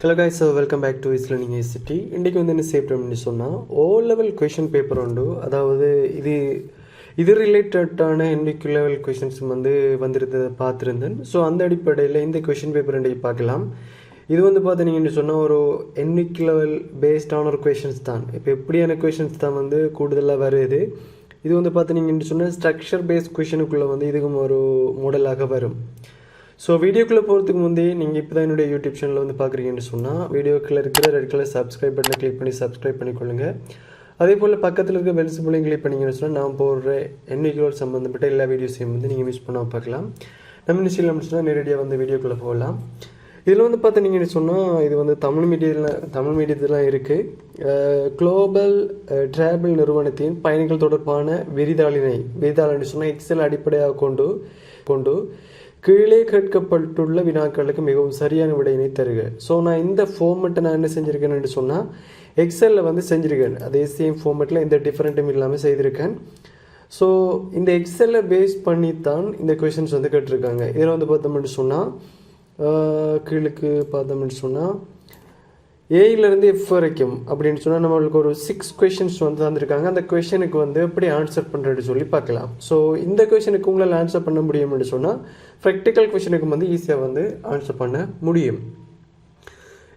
Hello guys, welcome back to Learning ICT. இன்றைக்கு வந்து என்ன செய்யப்படும்னு சொன்னால் O-level கொஷின் பேப்பர் உண்டு. அதாவது இது ரிலேட்டடான NVQ லெவல் கொஷின்ஸ் வந்து வந்துருந்ததை பார்த்துருந்தேன். ஸோ அந்த அடிப்படையில் இந்த கொஷின் பேப்பர் இன்றைக்கு பார்க்கலாம். இது வந்து பார்த்தீங்கன்னு சொன்னால் ஒரு NVQ லெவல் பேஸ்டான ஒரு கொஷின்ஸ் தான். இப்போ எப்படியான கொஷின்ஸ் தான் வந்து கூடுதலாக வருது. இது வந்து பார்த்தீங்கன்னு சொன்னால் ஸ்ட்ரக்சர் பேஸ்ட் கொஷினுக்குள்ளே வந்து இதுக்கும் ஒரு மாடலாக வரும். ஸோ வீடியோக்குள்ளே போகிறதுக்கு முந்தைய நீங்கள் இப்போ தான் என்னுடைய யூடியூப் சேனலில் வந்து பார்க்குறீங்கன்னு சொன்னால் வீடியோக்குள்ளே இருக்கிற ரெட் கலர் சப்ஸ்கிரைப் பட்டனை கிளிக் பண்ணி சப்ஸ்கிரைப் பண்ணிக்கொள்ளுங்கள். அதே போல் பக்கத்தில் இருக்க பெல் சிம்பிளையும் கிளிக் பண்ணிங்கன்னு சொன்னால் நான் போடுற NVQ சம்மந்தப்பட்ட எல்லா வீடியோஸையும் வந்து நீங்கள் மிஸ் பண்ணாமல் பார்க்கலாம். நம்ம நிச்சயம் சொன்னால் நேரடியாக வந்து வீடியோக்குள்ளே போகலாம். இதில் வந்து பார்த்தீங்கன்னு சொன்னால் இது வந்து தமிழ் மீடியத்திலாம் இருக்குது. குளோபல் டிராவல் நிறுவனத்தின் பயணிகள் தொடர்பான விரிதாளினை சொன்னால் எக்ஸல் அடிப்படையாக கொண்டு கீழே கேட்கப்பட்டுள்ள வினாக்களுக்கு மிகவும் சரியான விடையினை தருக. ஸோ நான் இந்த ஃபார்மெட்டை நான் என்ன செஞ்சுருக்கேன்னு சொன்னால் எக்ஸலில் வந்து செஞ்சுருக்கேன். அதே சேம் ஃபார்மெட்டில் எந்த டிஃப்ரெண்ட்டும் இல்லாமல் செய்திருக்கேன். ஸோ இந்த எக்ஸலில் பேஸ் பண்ணி தான் இந்த கொஷின்ஸ் வந்து கேட்டிருக்காங்க. இதில் வந்து பார்த்தோம்னு சொன்னால் கீழுக்கு பார்த்தோம்னு சொன்னால் ஏயிலேருந்து F வரைக்கும் அப்படின்னு சொன்னால் நம்மளுக்கு ஒரு 6 கொஷின்ஸ் வந்து தந்திருக்காங்க. அந்த கொஷனுக்கு வந்து எப்படி ஆன்சர் பண்ணுறதுன்னு சொல்லி பார்க்கலாம். ஸோ இந்த கொஷனுக்கு உங்களால் ஆன்சர் பண்ண முடியும்னு சொன்னால் ப்ராக்டிக்கல் கொஷனுக்கு வந்து ஈஸியாக வந்து ஆன்சர் பண்ண முடியும்.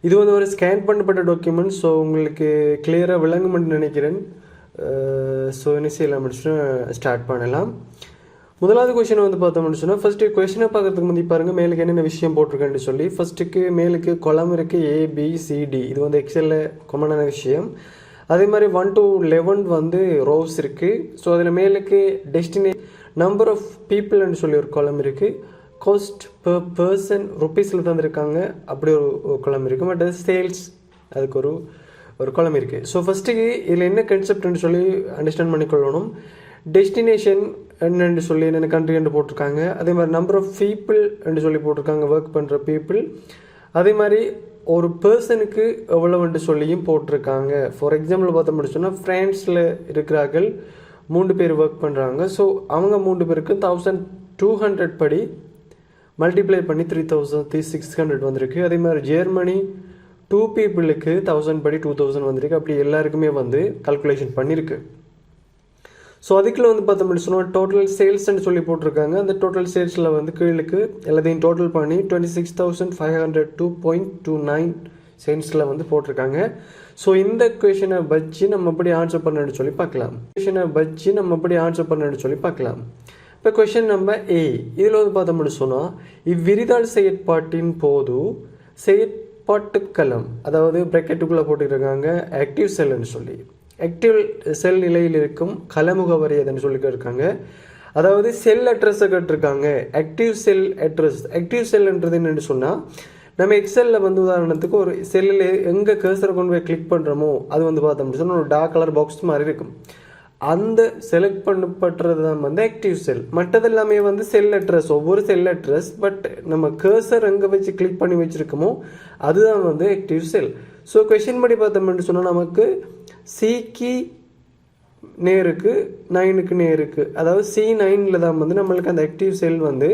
இது வந்து ஒரு ஸ்கேன் பண்ணப்பட்ட டாக்குமெண்ட். ஸோ உங்களுக்கு கிளியராக விளங்குமென்னு நினைக்கிறேன். ஸோ என்ன செய்யலாம் ஸ்டார்ட் பண்ணலாம். முதலாவது கொஷினை வந்து பார்த்தோம்னு சொன்னால் ஃபஸ்ட்டு கொஷினை பார்க்கறதுக்கு முந்தி பாருங்கள் மேலுக்கு என்னென்ன விஷயம் போட்டிருக்கேன்னு சொல்லி. ஃபஸ்ட்டுக்கு மேலுக்கு கொலம் இருக்குது ABCD, இது வந்து எக்ஸலில் காமனான விஷயம். அதே மாதிரி 1 to 11 வந்து ரோஸ் இருக்குது. ஸோ அதில் மேலுக்கு நம்பர் ஆஃப் பீப்புள்னு சொல்லி ஒரு கொலம் இருக்குது. காஸ்ட் பெர் பர்சன் ருப்பீஸில் தந்துருக்காங்க, அப்படி ஒரு கொலம் இருக்குது. பட் அது சேல்ஸ், அதுக்கு ஒரு கொலம் இருக்குது. ஸோ ஃபஸ்ட்டுக்கு இதில் என்ன கன்செப்ட்னு சொல்லி அண்டர்ஸ்டாண்ட் பண்ணிக்கொள்ளணும். டெஸ்டினேஷன் என்னென்னு சொல்லி என்னென்ன கண்ட்ரி என்று போட்டிருக்காங்க. அதே மாதிரி நம்பர் ஆஃப் பீப்புள் என்று சொல்லி போட்டிருக்காங்க, ஒர்க் பண்ணுற பீப்புள். அதே மாதிரி ஒரு பர்சனுக்கு எவ்வளோன்ட்டு சொல்லியும் போட்டிருக்காங்க. ஃபார் எக்ஸாம்பிள் பார்த்தோம்னு சொன்னால் ஃப்ரான்ஸில் இருக்கிறார்கள் 3 பேர் ஒர்க் பண்ணுறாங்க. ஸோ அவங்க 3 பேருக்கு 1200 படி மல்டிப்ளை பண்ணி 3600 வந்திருக்கு. அதே மாதிரி ஜெர்மனி 2 பீப்புளுக்கு 1000 படி 2000 வந்திருக்கு. அப்படி எல்லாருக்குமே வந்து கால்குலேஷன் பண்ணியிருக்கு. ஸோ அதுக்குள்ள வந்து பார்த்தோம்னு சொன்னால் டோட்டல் சேல்ஸ்ன்னு சொல்லி போட்டிருக்காங்க. அந்த டோட்டல் சேல்ஸில் வந்து கீழுக்கு எல்லாத்தையும் டோட்டல் பண்ணி 26,502.29 சென்ட்ஸில் வந்து போட்டிருக்காங்க. ஸோ இந்த கொஷனை வச்சு நம்ம எப்படி ஆன்சர் பண்ணணும்னு சொல்லி பார்க்கலாம். இப்போ கொஷின் நம்பர் A, இதில் வந்து பார்த்தோம்னு சொன்னால் இவ்விரிதாள் செயற்பாட்டின் போது செயற்பாட்டுக்களம், அதாவது பிராக்கெட்டுக்குள்ளே போட்டுருக்காங்க ஆக்டிவ் செல்லுன்னு சொல்லி. ஆக்டிவ் செல் நிலையில் இருக்கும் கலமுகவரி எதுன்னு சொல்லிட்டு இருக்காங்க. அதாவது செல் அட்ரஸை கேட்டிருக்காங்க. ஆக்டிவ் செல் அட்ரஸ். ஆக்டிவ் செல்ன்றது என்னென்னு சொன்னால் நம்ம எக்ஸலில் வந்து உதாரணத்துக்கு ஒரு செல்லில் எங்கே கர்சரை கொண்டு போய் கிளிக் பண்ணுறோமோ அது வந்து பார்த்தோம்னு சொன்னால் ஒரு டார்க் கலர் பாக்ஸ் மாதிரி இருக்கும். அந்த செலக்ட் பண்ணப்படுறது தான் வந்து ஆக்டிவ் செல். மற்றது எல்லாமே வந்து செல் அட்ரஸ், ஒவ்வொரு செல் அட்ரஸ். பட் நம்ம கர்சர் எங்கே வச்சு கிளிக் பண்ணி வச்சுருக்கோமோ அதுதான் வந்து ஆக்டிவ் செல். ஸோ கொஷின் படி பார்த்தோம்னு சொன்னால் நமக்கு சிக்கு நேருக்கு 9க்கு நேருக்கு, அதாவது C9ல் தான் வந்து நம்மளுக்கு அந்த ஆக்டிவ் செல் வந்து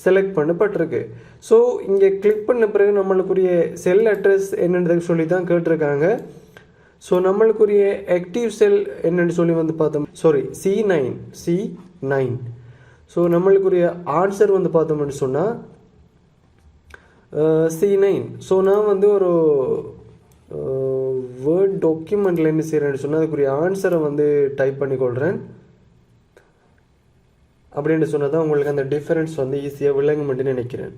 செலக்ட் பண்ணப்பட்டிருக்கு. ஸோ இங்கே கிளிக் பண்ண பிறகு நம்மளுக்குரிய செல் அட்ரஸ் என்னன்றதுக்கு சொல்லி தான் கேட்டிருக்காங்க. ஸோ நம்மளுக்குரிய ஆக்டிவ் செல் என்னென்னு சொல்லி வந்து பார்த்தோம், C9. ஸோ நம்மளுக்குரிய ஆன்சர் வந்து பார்த்தோம்னு சொன்னால் C9. ஸோ நான் வந்து ஒரு வேர்ட் டாக்குமெண்ட்டில் என்ன செய்கிறேன்னு சொன்னால் அதுக்குரிய ஆன்சரை வந்து டைப் பண்ணிக்கொள்கிறேன். அப்படின்ட்டு சொன்னால் தான் உங்களுக்கு அந்த டிஃபரன்ஸ் வந்து ஈஸியாக விளங்குமென்னு நினைக்கிறேன்.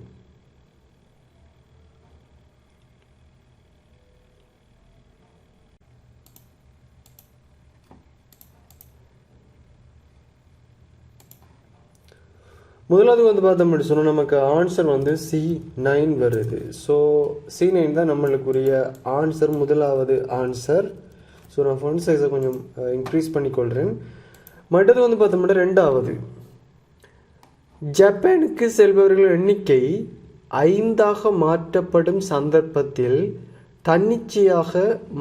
முதலாவது வந்து பார்த்தோம்னு சொன்னால் நமக்கு ஆன்சர் வந்து C9 வருது. ஸோ C9 தான் நம்மளுக்குரிய ஆன்சர், முதலாவது ஆன்சர். ஸோ நான் ஃபண்ட் சைஸை கொஞ்சம் இன்க்ரீஸ் பண்ணிக்கொள்கிறேன். மற்றது வந்து பார்த்தோம்னா ரெண்டாவது, ஜப்பானுக்கு செல்பவர்கள் எண்ணிக்கை 5ஆக மாற்றப்படும் சந்தர்ப்பத்தில் தன்னிச்சையாக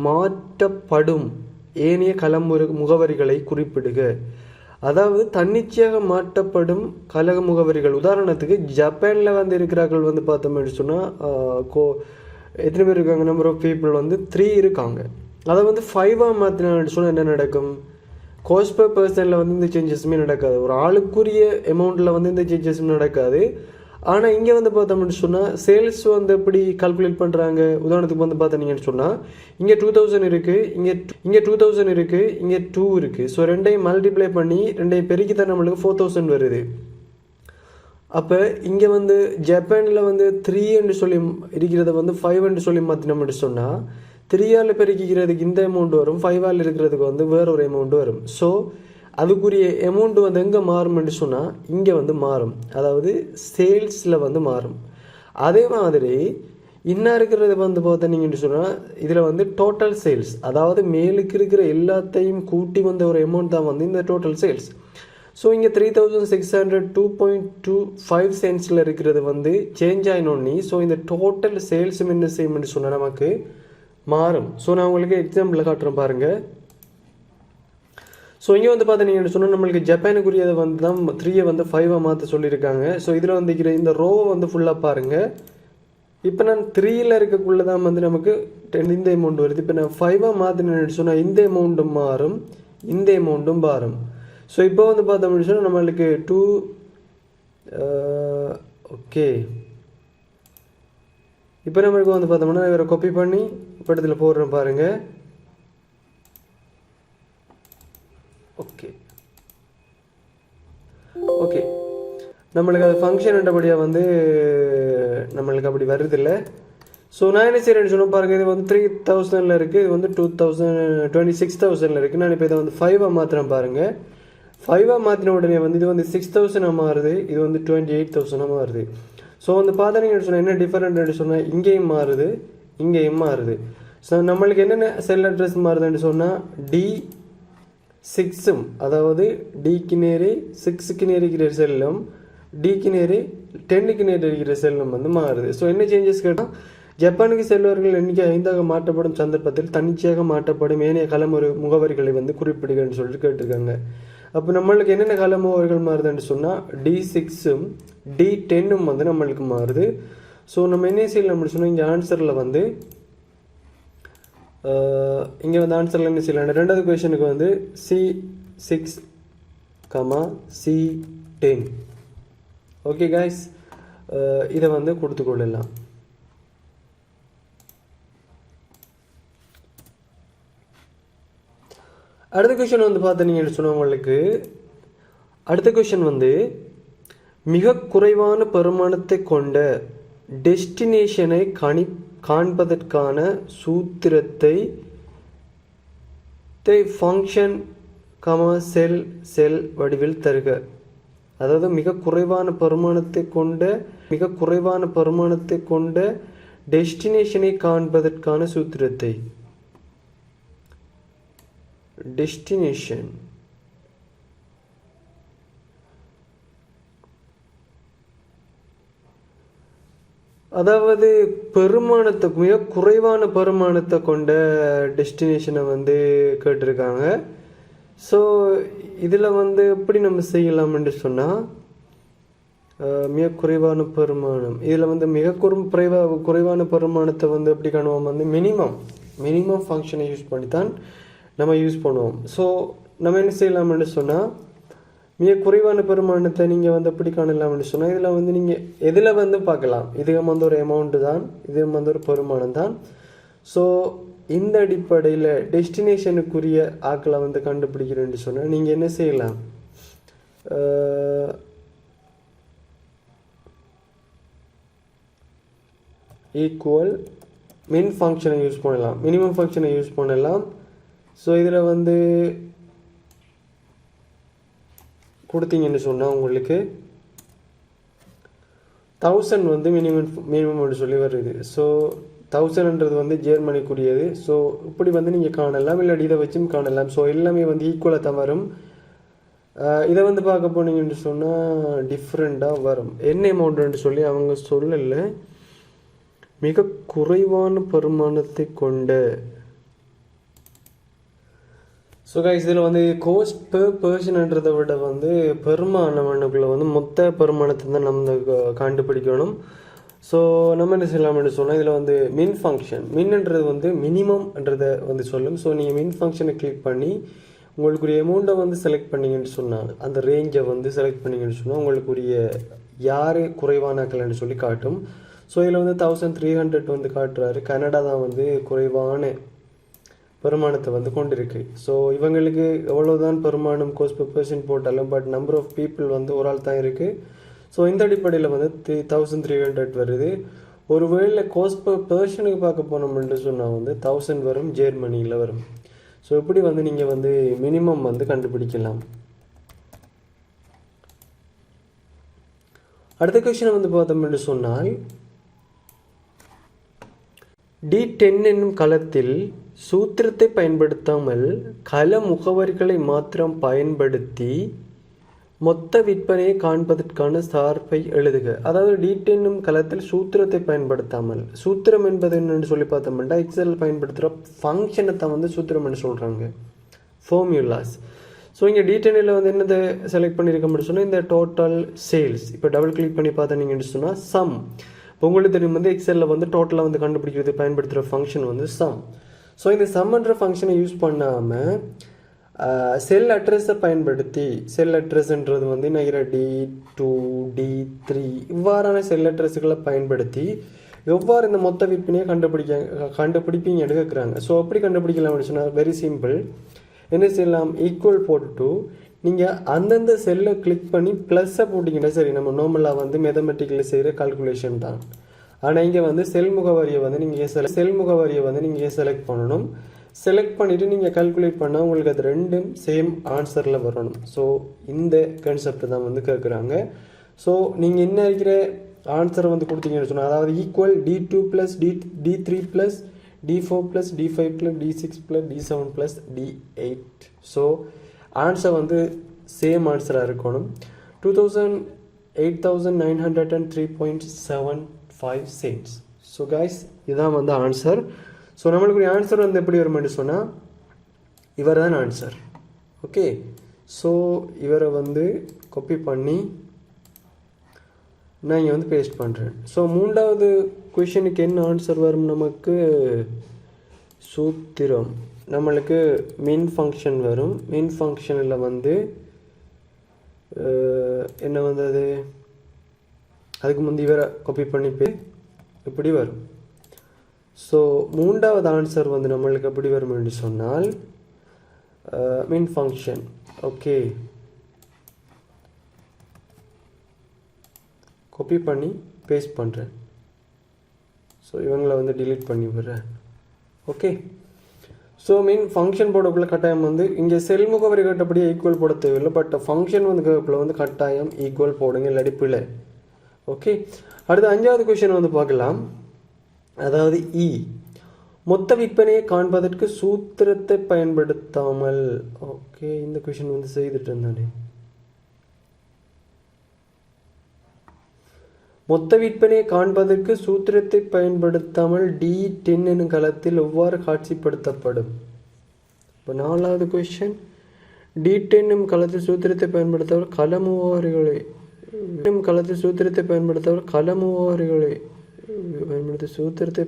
மாற்றப்படும் ஏனைய முகவரிகளை குறிப்பிடுக. அதாவது தன்னிச்சையாக மாற்றப்படும் கழக முகவரிகள். உதாரணத்துக்கு ஜப்பானில் வந்து இருக்கிறார்கள் வந்து பார்த்தோம்னு சொன்னால் எத்தனை பேர் இருக்காங்க, நம்பர் ஆஃப் பீப்புள் வந்து 3 இருக்காங்க. அதை வந்து 5ஆக மாற்றினான்னு சொன்னால் என்ன நடக்கும், காஸ்ட் பர் பர்சனில் வந்து இந்த சேஞ்சஸுமே நடக்காது, ஒரு ஆளுக்குரிய அமௌண்ட்டில் வந்து இந்த சேஞ்சஸுமே நடக்காது. ஆனால் இங்கே வந்து பார்த்தோம்னு சொன்னால் சேல்ஸ் வந்து எப்படி கால்குலேட் பண்ணுறாங்க, உதாரணத்துக்கு வந்து பார்த்தீங்கன்னு சொன்னால் இங்கே 2000 இருக்குது, இங்கே 2000 இருக்குது, இங்கே 2 இருக்குது. ஸோ ரெண்டையும் மல்டிப்ளை பண்ணி ரெண்டையும் பெருக்கி தான் நம்மளுக்கு 4000 வருது. அப்போ இங்கே வந்து ஜப்பானில் வந்து 3 என்று சொல்லி இருக்கிறத வந்து 5 என்று சொல்லி மாற்றினோம்னு சொன்னால் 3ஆல் பெருக்கிக்கிறதுக்கு இந்த அமௌண்ட் வரும், 5ஆல் இருக்கிறதுக்கு வந்து வேற ஒரு அமௌண்ட் வரும். ஸோ அதுக்குரிய அமௌண்ட் வந்து எங்கே மாறும்னு சொன்னால் இங்கே வந்து மாறும், அதாவது சேல்ஸில் வந்து மாறும். அதே மாதிரி இன்னும் இருக்கிறது வந்து பார்த்தீங்கன்னு சொன்னால் இதில் வந்து டோட்டல் சேல்ஸ், அதாவது மேலுக்கு இருக்கிற எல்லாத்தையும் கூட்டி வந்த ஒரு அமௌண்ட் தான் வந்து இந்த டோட்டல் சேல்ஸ். ஸோ இங்கே 3600 2.25 சென்ட்ஸில் இருக்கிறது வந்து சேஞ்ச் ஆகினோன்னி ஸோ இந்த டோட்டல் சேல்ஸும் என்ன செய்யணும்னு சொன்னால் நமக்கு மாறும். ஸோ நான் உங்களுக்கு எக்ஸாம்பிளில் காட்டுறேன் பாருங்கள். ஸோ இங்கே வந்து பார்த்தீங்கன்னு சொன்னால் நம்மளுக்கு ஜப்பானுக்குரியதை வந்து தான் 3 வந்து 5ஆக மாற்ற சொல்லியிருக்காங்க. ஸோ இதில் வந்து இந்த ரோவை வந்து ஃபுல்லாக பாருங்கள். இப்போ நான் 3ல் இருக்கக்குள்ளே தான் வந்து நமக்கு இந்த அமௌண்ட் வருது. இப்போ நான் 5ஆக மாற்றினேன்னு சொன்னால் இந்த அமௌண்ட்டும் மாறும், இந்த அமௌண்ட்டும் மாறும். ஸோ இப்போ வந்து பார்த்தோம்னு சொன்னால் நம்மளுக்கு 2 ஓகே. இப்போ நம்மளுக்கு வந்து பார்த்தோம்னா வேறு காப்பி பண்ணி இப்போ இடத்துல போடுறேன் பாருங்கள். ஓகே ஓகே, நம்மளுக்கு அது ஃபங்க்ஷன் என்றபடியாக வந்து நம்மளுக்கு அப்படி வருதில்லை. ஸோ நான் என்ன செய்கிறேன்னு சொன்னால் பாருங்கள், இது வந்து 3000 இருக்குது, இது வந்து 26,000 இருக்குது. நான் இப்போ இதை வந்து 5ஆக மாற்றுறேன் பாருங்கள். 5ஆக மாற்றின உடனே வந்து இது வந்து 6000 மாறுது, இது வந்து 28,000 மாறுது. ஸோ வந்து பார்த்தீங்கன்னு சொன்னால் என்ன டிஃபரெண்ட்னு சொன்னால் இங்கேயும் மாறுது, இங்கேயும் மாறுது. ஸோ நம்மளுக்கு என்னென்ன செல் அட்ரஸ் மாறுதுன்னு சொன்னால் D6, அதாவது Dக்கு நேரே 6க்கு நேர் இருக்கிற செல்லும் Dக்கு நேரே 10க்கு நேர் இருக்கிற செல்லும் வந்து மாறுது. ஸோ என்ன சேஞ்சஸ் கேட்டால் ஜப்பானுக்கு செல்வர்கள் எண்ணிக்கை 5ஆக மாற்றப்படும் சந்தர்ப்பத்தில் தன்னிச்சையாக மாற்றப்படும் ஏனைய களமுறை முகவரிகளை வந்து குறிப்பிடுகன்னு சொல்லிட்டு கேட்டிருக்காங்க. அப்போ நம்மளுக்கு என்னென்ன கால முகவரிகள் மாறுதுன்னு சொன்னால் D6ம் D10ம் வந்து நம்மளுக்கு மாறுது. ஸோ நம்ம என்ன செய்யலாம் சொன்னால் இங்கே ஆன்சரில் வந்து இங்கே வந்து ஆன்சரில் என்ன செய்யலாம், ரெண்டாவது கொஷனுக்கு வந்து C6, C10. ஓகே காய்ஸ், இதை வந்து கொடுத்து கொள்ளலாம். அடுத்த கொஷன் வந்து பார்த்தீங்கன்னு சொன்னால் உங்களுக்கு அடுத்த கொஷன் வந்து மிக குறைவான பெருமானத்தை கொண்ட டெஸ்டினேஷனை காண்பதற்கான சூத்திரத்தை ஃபங்க்ஷன் செல் வடிவில் தருக. அதாவது மிக குறைவான பெருமானத்தை கொண்ட டெஸ்டினேஷனை காண்பதற்கான சூத்திரத்தை டெஸ்டினேஷன் அதாவது பெருமானத்துக்கு மிக குறைவான பெருமானத்தை கொண்ட டெஸ்டினேஷனை வந்து கேட்டிருக்காங்க. ஸோ இதில் வந்து எப்படி நம்ம செய்யலாம்னு சொன்னால் மிக குறைவான பெருமானம், இதில் வந்து மிக குறைவான பெருமானத்தை வந்து எப்படி காணுவோம், வந்து மினிமம் ஃபங்க்ஷனை யூஸ் பண்ணி தான் நம்ம யூஸ் பண்ணுவோம். ஸோ நம்ம என்ன செய்யலாம்னு சொன்னால் மிக குறைவான பெருமானத்தை நீங்கள் வந்து எப்படி காணலாம்னு சொன்னால் இதில் வந்து நீங்கள் எதில் வந்து பார்க்கலாம், இது வந்து ஒரு அமௌண்ட்டு தான், இது வந்து ஒரு பெருமானம் தான். ஸோ இந்த அடிப்படையில் டெஸ்டினேஷனுக்குரிய ஆக்களை வந்து கண்டுபிடிக்கிறேன்னு சொன்னால் நீங்கள் என்ன செய்யலாம், ஈக்குவல் மின் ஃபங்க்ஷனை யூஸ் பண்ணலாம், மினிமம் ஃபங்க்ஷனை யூஸ் பண்ணலாம். ஸோ இதில் வந்து கொடுத்தீங்கன்னு சொன்னால் உங்களுக்கு 1000 வந்து மினிமம் சொல்லி வருது. ஸோ 1000ன்றது வந்து ஜெர்மனிக்குரியது. ஸோ இப்படி வந்து நீங்கள் காணலாம், இல்லாட்டி இதை வச்சும் காணலாம். ஸோ எல்லாமே வந்து ஈக்குவலாக தான் வரும். இதை வந்து பார்க்க போனீங்கன்னு சொன்னால் டிஃப்ரெண்ட்டாக வரும். என்ன அமௌண்ட்டுன்னு சொல்லி அவங்க சொல்லலை, மிக குறைவான பெருமானத்தை கொண்ட. ஸோ கைஸ் இதில் வந்து கோஸ்ட் பெர் பர்சன்ன்றதை விட வந்து பெருமானவனுக்குள்ளே வந்து மொத்த பெருமானத்தை தான் நம்ம கண்டுபிடிக்கணும். ஸோ நம்ம என்ன செய்யலாம்னு சொன்னால் இதில் வந்து மின் ஃபங்க்ஷன், மின்ன்றது வந்து மினிமம்ன்றதை வந்து சொல்லும். ஸோ நீங்கள் மின் ஃபங்க்ஷனை கிளிக் பண்ணி உங்களுக்குரிய அமௌண்ட்டை வந்து செலக்ட் பண்ணிங்கன்னு சொன்னால், அந்த ரேஞ்சை வந்து செலக்ட் பண்ணிங்கன்னு சொன்னால் உங்களுக்குரிய யார் குறைவானாக்கள்னு சொல்லி காட்டும். ஸோ இதில் வந்து 1300 வந்து காட்டுறாரு. கனடா தான் வந்து குறைவான பெருமானத்தை வந்து கொண்டிருக்கு. ஸோ இவங்களுக்கு எவ்வளோதான் பெருமானம் கோஸ்ட் பெர் பர்சன் போட்டாலும் பட் நம்பர் ஆஃப் பீப்புள் வந்து ஒரு ஆள் தான் இருக்குது. ஸோ இந்த அடிப்படையில் வந்து 1300 வருது. ஒருவேளை கோஸ்ட் பெர் பர்சனுக்கு பார்க்க போனோம்னு சொன்னால் வந்து 1000 வரும், ஜெர்மனியில் வரும். ஸோ இப்படி வந்து நீங்கள் வந்து மினிமம் வந்து கண்டுபிடிக்கலாம். அடுத்த கொஸ்டினை வந்து பார்த்தோம்னு சொன்னால், D10 என்னும் களத்தில் சூத்திரத்தை பயன்படுத்தாமல் கள முகவரிகளை மாத்திரம் பயன்படுத்தி மொத்த விற்பனையை காண்பதற்கான சார்பை எழுதுக. அதாவது D10 என்னும் களத்தில் சூத்திரத்தை பயன்படுத்தாமல், சூத்திரம் என்பது என்னன்னு சொல்லி பார்த்தோம்னா எக்ஸல் பயன்படுத்துகிற ஃபங்க்ஷனை தான் வந்து சூத்திரம்னு சொல்கிறாங்க, ஃபார்முலாஸ். ஸோ இங்கே D10ல் வந்து என்னதை செலக்ட் பண்ணியிருக்கோம்னு சொன்னால் இந்த டோட்டல் சேல்ஸ். இப்போ டபுள் கிளிக் பண்ணி பார்த்தா நீங்கள் சொன்னால் சம். இப்போ உங்களுக்கு தெரியும் வந்து எக்ஸலில் வந்து டோட்டலாக வந்து கண்டுபிடிக்கிறது பயன்படுத்துகிற ஃபங்க்ஷன் வந்து சம். ஸோ இந்த சம்ன்ற ஃபங்க்ஷனை யூஸ் பண்ணாமல் செல் அட்ரஸை பயன்படுத்தி, செல் அட்ரஸ்ன்றது வந்து நான் D2 D3 இவ்வாறான செல் அட்ரஸுகளை பயன்படுத்தி எவ்வாறு இந்த மொத்த விற்பனையை கண்டுபிடிப்பீங்க எடுக்கிறாங்க. ஸோ அப்படி கண்டுபிடிக்கலாம் அப்படின்னு சொன்னால் வெரி சிம்பிள். என்ன செய்யலாம், ஈக்குவல் போட்டுட்டு நீங்கள் அந்தந்த செல்லை கிளிக் பண்ணி ப்ளஸ்ஸை போட்டிங்கன்னா சரி. நம்ம நார்மலாக வந்து மேத்தமெட்டிக்கில் செய்கிற கால்குலேஷன் தான். ஆனால் இங்கே வந்து செல் முகவரியை வந்து நீங்கள் செலக்ட் பண்ணணும். செலக்ட் பண்ணிவிட்டு நீங்கள் கால்குலேட் பண்ணால் உங்களுக்கு அது ரெண்டும் சேம் ஆன்சரில் வரணும். ஸோ இந்த கான்செப்ட் தான் வந்து கேட்குறாங்க. ஸோ நீங்கள் என்ன இருக்கிற ஆன்சரை வந்து கொடுத்தீங்கன்னு சொன்னால், அதாவது equal D2 plus D3 plus D4 plus D5 plus D6 plus D7 plus D8. So answer வந்து சேம் ஆன்சராக இருக்கணும். 8,903.75 cents. ஸோ கைஸ் இதுதான் வந்து ஆன்சர். ஸோ நம்மளுக்குரிய ஆன்சர் வந்து எப்படி வரும்னு சொன்னால் இவர் தான் ஆன்சர். ஓகே, ஸோ இவரை வந்து காப்பி பண்ணி நான் இங்கே வந்து பேஸ்ட் பண்ணுறேன். ஸோ மூன்றாவது கொஷனுக்கு என்ன ஆன்சர் வரும், நமக்கு சூத்திரம், நம்மளுக்கு மின் ஃபங்க்ஷன் வரும். மின் ஃபங்க்ஷனில் வந்து என்ன வந்தது, அதுக்கு முந்தி இவரை காப்பி பண்ணி இப்படி வரும். ஸோ மூன்றாவது ஆன்சர் வந்து நம்மளுக்கு எப்படி வரும் என்று சொன்னால் மின் ஃபங்க்ஷன். ஓகே, காப்பி பண்ணி பேஸ்ட் பண்ணுறேன். ஸோ இவங்களை வந்து டிலீட் பண்ணி விடுறேன். ஓகே, ஸோ மீன் ஃபங்க்ஷன் போடக்குள்ள கட்டாயம் வந்து இங்கே செல் முகவரி கட்டப்படியே ஈக்குவல் போட தேவையில்லை. பட் ஃபங்க்ஷன் வந்து கேட்கக்குள்ள வந்து கட்டாயம் ஈக்குவல் போடுங்க, இல்லாட்டி பிள்ளை. ஓகே, அடுத்து அஞ்சாவது கொஸ்டின் வந்து பார்க்கலாம். அதாவது மொத்த விற்பனையை காண்பதற்கு சூத்திரத்தை பயன்படுத்தாமல். ஓகே, இந்த கொஸ்டின் வந்து செய்துட்டு இருந்தானே. மொத்த விற்பனையை காண்பதற்கு சூத்திரத்தை பயன்படுத்தாமல் D10 என்னும் களத்தில் எவ்வாறு காட்சிப்படுத்தப்படும். இப்போ நாலாவது கொஸ்டின், D10 என்னும் களத்தில் சூத்திரத்தை பயன்படுத்தவர் களமுவாரிகளை சூத்திரத்தை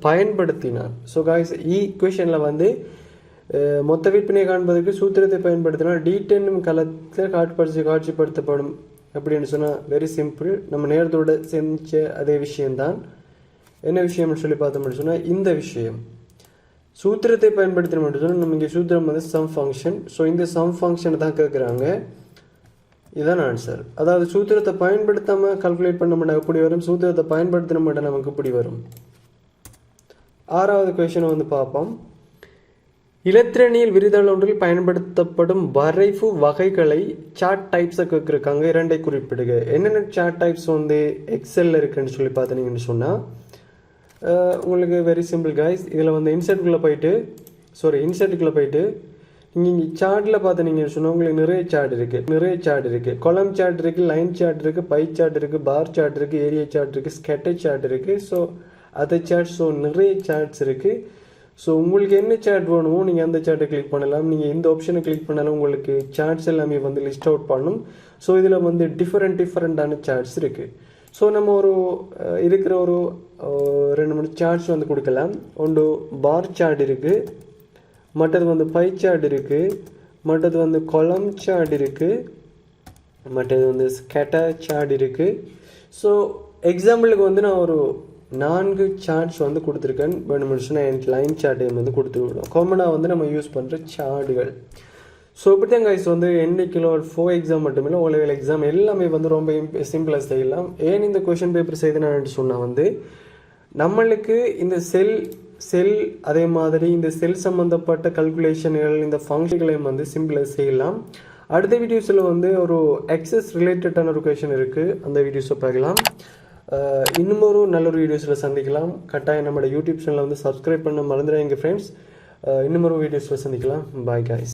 பயன்படுத்தினார். ஸோ காய்ஸ் கொஸ்டினில் வந்து மொத்த விற்பனையை காண்பதற்கு சூத்திரத்தை பயன்படுத்தினால் D10 என்னும் களத்தில் காட்சிப்படுத்தப்படும் அப்படின்னு சொன்னால் வெரி சிம்பிள். நம்ம நேரத்தோடு செஞ்ச அதே விஷயம்தான். என்ன விஷயம்னு சொல்லி பார்த்தோம்னு சொன்னால் இந்த விஷயம் சூத்திரத்தை பயன்படுத்த மட்டும் சொன்னால் நம்ம இங்கே சூத்திரம் வந்து சம் ஃபங்க்ஷன். ஸோ இந்த சம் ஃபங்க்ஷனை தான் கேட்குறாங்க. இதுதான் ஆன்சர். அதாவது சூத்திரத்தை பயன்படுத்தாமல் கால்குலேட் பண்ண மாட்டோம் எப்படி வரும், சூத்திரத்தை பயன்படுத்தின மாட்டோம் நமக்கு இப்படி வரும். ஆறாவது கொஸ்டினை வந்து பார்ப்போம். இலத்திரனியல் விரிதாள் ஒன்றில் பயன்படுத்தப்படும் வரைவு வகைகளை சார்ட் டைப்ஸை கேட்குறாங்க. இரண்டை குறிப்பிடுக. என்னென்ன சார்ட் டைப்ஸ் வந்து எக்ஸலில் இருக்குன்னு சொல்லி பார்த்தீங்கன்னு சொன்னால் உங்களுக்கு வெரி சிம்பிள் கைஸ். இதில் வந்து இன்சர்ட்டுக்குள்ளே போயிட்டு நீங்கள் இங்கே சார்ட்டில் பார்த்தீங்கன்னு சொன்னால் உங்களுக்கு நிறைய சார்ட் இருக்குது. கொலம் சார்ட் இருக்குது, லைன் சார்ட் இருக்குது, பை சார்ட் இருக்குது, பார் சார்ட் இருக்குது, ஏரியா சார்ட் இருக்குது, ஸ்கேட்டர் சார்ட் இருக்குது. ஸோ அதர் சார்ட், ஸோ நிறைய சார்ட்ஸ் இருக்குது. ஸோ உங்களுக்கு என்ன சார்ட் வேணுமோ நீங்கள் அந்த சார்ட்டை கிளிக் பண்ணலாம். நீங்கள் இந்த ஆப்ஷனை கிளிக் பண்ணாலும் உங்களுக்கு சார்ட்ஸ் எல்லாமே வந்து லிஸ்ட் அவுட் பண்ணும். ஸோ இதில் வந்து டிஃப்ரெண்டான சார்ட்ஸ் இருக்குது. ஸோ நம்ம ஒரு இருக்கிற ஒரு 2-3 சார்ட்ஸ் வந்து கொடுக்கலாம். ஒன்று பார் சார்ட் இருக்குது, மற்றது வந்து பை சார்ட் இருக்குது, மற்றது வந்து கொலம் சார்ட் இருக்குது, மற்றது வந்து ஸ்கேட்டர் சார்ட் இருக்குது. ஸோ எக்ஸாம்பிளுக்கு வந்து நான் ஒரு 4 சார்ட்ஸ் வந்து கொடுத்துருக்கேன். வேணும்னு சொன்னால் எனக்கு லைன் சார்ட்டையும் வந்து கொடுத்து விடும். காமனாக வந்து நம்ம யூஸ் பண்ணுற சார்ட்டுகள். ஸோ இப்படி தான் கைஸ் வந்து NVQல 4 எக்ஸாம் மட்டுமில்லை, O level எக்ஸாம் எல்லாமே வந்து ரொம்ப சிம்பிளாக செய்யலாம். ஏன் இந்த கொஷின் பேப்பர் செய்தேன்னு சொன்னால் வந்து நம்மளுக்கு இந்த செல் அதே மாதிரி இந்த செல் சம்மந்தப்பட்ட கல்குலேஷன்கள் இந்த ஃபங்க்ஷன்களையும் வந்து சிம்பிளாக செய்யலாம். அடுத்த வீடியோஸில் வந்து ஒரு எக்ஸஸ் ரிலேட்டடான ஒரு கொஷின் இருக்குது, அந்த வீடியோஸை பார்க்கலாம். இன்னும் ஒரு நல்ல ஒரு வீடியோஸில் சந்திக்கலாம். கட்டாயம் நம்மளோட யூடியூப் சேனலை வந்து சப்ஸ்கிரைப் பண்ண மறந்துடாதீங்க ஃப்ரெண்ட்ஸ். இன்னும் ஒரு வீடியோஸில் சந்திக்கலாம். Bye guys.